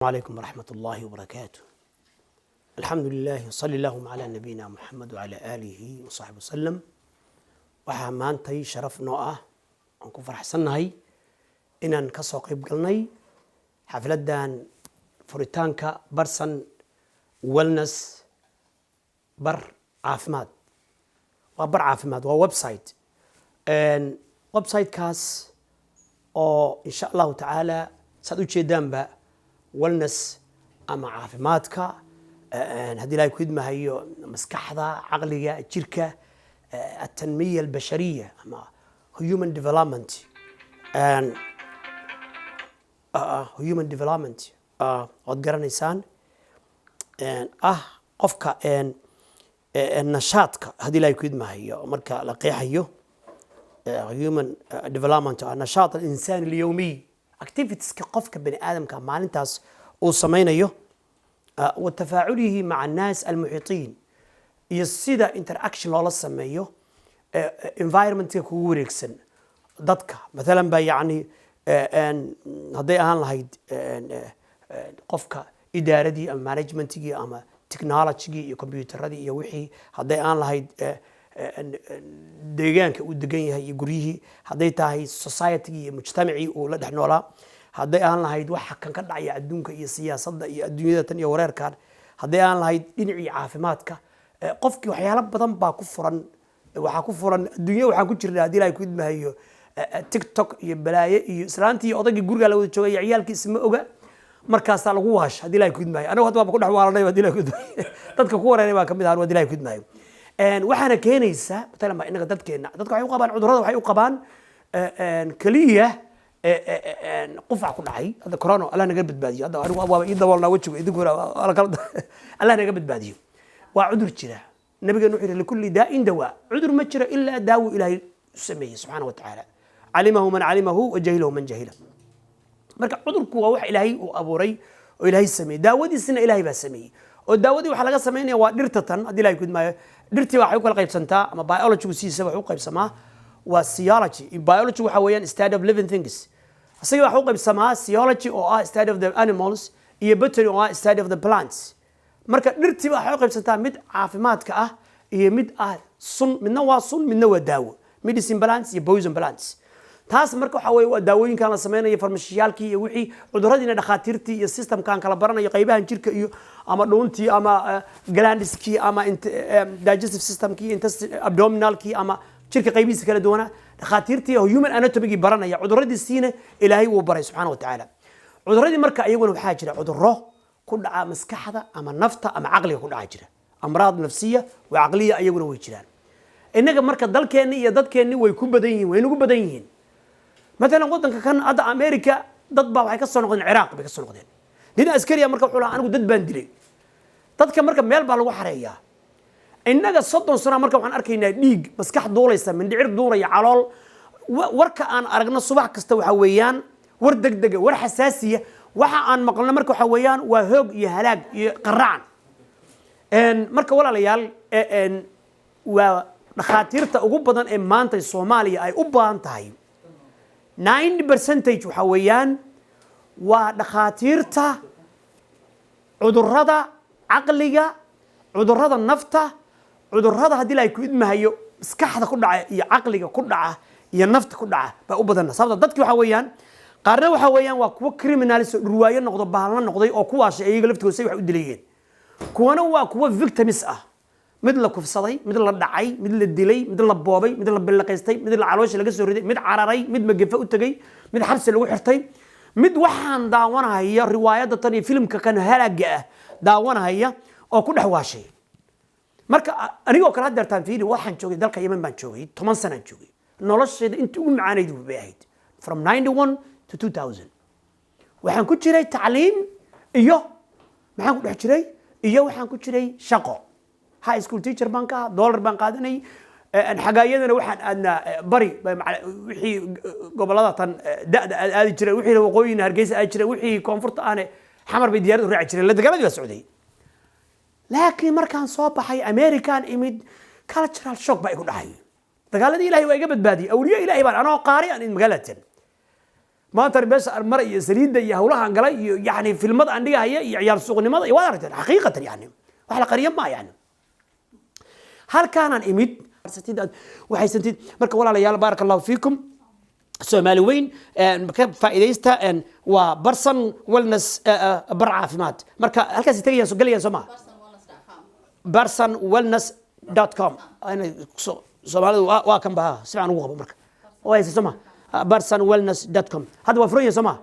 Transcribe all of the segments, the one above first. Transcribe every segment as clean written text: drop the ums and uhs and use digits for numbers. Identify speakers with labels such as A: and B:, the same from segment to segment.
A: السلام عليكم ورحمة الله وبركاته. الحمد لله وصلى اللهم على نبينا محمد وعلى آله وصحبه وسلم. waxaa maantay sharaf noo ah aan ku faraxsanahay inaan ka soo qayb galnay xafladan furitaanka Barsan Wellness bar caafimaad. waa bar caafimaad, waa website website-kaas oo insha Allah taala saad u jeedaanba wellness ama caafimaadka haddii ilaahay ku idmahayo maskaxda, caqliga, jirka, التنمية البشرية أما human development and human development واد قرنيسان قفك النشاط هذه لا يكيد ما هي مركا لقيحيو human development النشاط الإنسان اليومي activities كقفك بني آدم كمان انتاس وصمينيو وتفاعله مع الناس المحيطين يصير interaction لولا سميه environment kugu wareegsan dadka مثلا ba yani haday ahaan lahayd qofka idaaradii ama managementigii ama technology iyo computeradii iyo wixii haday aan lahayd deegaanka uu degan yahay iyo guryihii haday tahay society iyo mujtamacii uu la dhex noolaa haday aan lahayd waxa kan ka dhacaya adduunka iyo siyaasadda iyo adduunyada tan iyo wareerkan haday aan lahayd dhinacii caafimaadka qofkii waxyaalo badan baa ku furan waxa ku furan adduunyo waxa ku jirnaa hadii ay ku idmahayo TikTok iyo balaaye iyo islaantii odagii guriga la wada joogay ciyaalkiisa ma oga markaas lagu waash hadii ay ku idmahayo anagu hadda ku dhex waalanay hadii ay ku idmahayo dadka ku wareeray baa kamid ah hadii ay ku idmahayo waxaana keenaysa talaba inaga dadkeena dadka waxay u qabaan cudurrada waxay u qabaan kaliya qufac ku dhacay hadda corona Allah naga badbaadiyo hadda anigu waa ii daboolna wajiga idinku Allah naga badbaadiyo وعذر جرا نبي نوحي لكل داء دواء عذر ما جرا إلا داو إلهي سميه سبحانه وتعالى علمه من علمه وجهله من جهله مركا عذر كوا وح إلهي وأبوري وإلهي سميه داودي سنة إلهي بسميه وداودي وحلقة سميني ودرتة أدي لا يكون ما درتي وحيوك القيب سنتا أما biology وسيسة وحيوك قيب سما والسيولوجي biology وحويان state of living things السيولوجي وحيوك قيب سما سيولوجي أو state of the animals يبتري أو state of the plants marka dhirtii waxa ay qaybsantaa mid caafimaadka ah iyo mid sun midna waa sun midna waa daawo medicine balance iyo poison balance taas marka waxa weey waa daawooyinka la sameeyo farmashiyaalkii iyo wixii cudurradina dhakhaatiirtii iyo systemkan kala baranayo qaybahan jirka iyo ama dhuuntii ama glandskii ama digestive systemkii abdominalkii ama jirka qaybihiisa kala duwana dhakhaatiirtii human anatomy baranaya cudurradiisina ilaahay uu baray subhanahu wa ta'ala cudurradii marka ayaguna waxa jira cudurro كلها مسكحة أما نفطة أما عقلية كلها عجرة أمراض نفسية وعقلية أيقونه ويجران إنك مركز ضل كأني يضد كأني ويكون بديهين وينو بديهين مثلا قلت كان أضع أمريكا ضد بعض هيكسر نقدين العراق بيكسر نقدين دين عسكرية مركز حولا أنا ضد باندري ضد كمركز ميل بالو حرية إنك الصدق صار مركز عن أركينا ليج مسكح دولة يسمى من دعير دولة يعلال ورك أنا أرجنا الصباح كستوي حويان وردق دق ور حساسية waxa aan maqalna marka waxa weeyaan waa hoog iyo halaag iyo qaraan marka walaalayaal waa dhakhaatiirta ugu badan ee maanta Soomaaliya ay u baahan tahay 90% waxa weeyaan waa dhakhaatiirta cudurrada caqliga cudurrada nafta cudurrada hadii ay ku idmahayo maskaxda ku dhaca iyo caqliga ku dhaca iyo nafta ku dhaca ba u badan sababta dadkii waxa weeyaan qaarna waxa weeyaan waa kuwa criminals ruwaayo noqdo baalan noqday oo kuwaas ayaga laftooda wax u dilayeen kuwana waa kuwa victims ah mid la kufsaday mid la dhacay mid la dilay mid la boobay mid la bilaqaystay mid la caloosha laga soo riday mid cararay mid magafa u tagay mid xabsi lagu xirtay mid waxaan daawanaya riwaayada tan iyo filmka kan halaaga ah daawanaya oo ku dhaxwaashay marka anigoo kala dartaan fiiri waxaan joogay dalka Yemen baan joogay 10 sano joogay noloshayda intii ugu macaanayd bay ahayd from 91 to 2000 waxaan ku jiray tacliim iyo maxaan ku dhex jiray iyo waxaan ku jiray shaqo high school teacher baan ka dollar baan qaadanay xagaayadana waxaan aadna bari wixii gobolada tan da'da aadi jiray wixii waqooyiga Hargeysa aadi jiray wixii koonfurta aan xamar bay diyaarad u raaci jiray la dagaaladii baa socday laakiin markaan soo baxay American imid cultural shock baa igu dhacay dagaaladii Ilaahay waa iga badbaadiyay awliyo Ilaahay baan anoo qaari aan magaalada ما أنت بس المرة يسريد يا هولها انقلي يعني في المضى عندها هي عيال سوق النمط يوارد حقيقة يعني وحلا قريب ما يعني هل كان إميد ستيد وحيسنتيد مركب ولا ليال بارك الله فيكم سومالي وين مكان فائدة وبرسن ولنس برع في مات مركب هل كان ستيجي سوق لي سما barsanwellness.com أنا سومالي واكم بها سمع نوغب مركب ويس سما barsanwellness.com هذا وفرية سما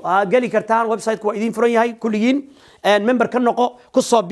A: قال لي كرتان ويب سايت كويدين فرية هاي كليين ممبر كنقو كصوب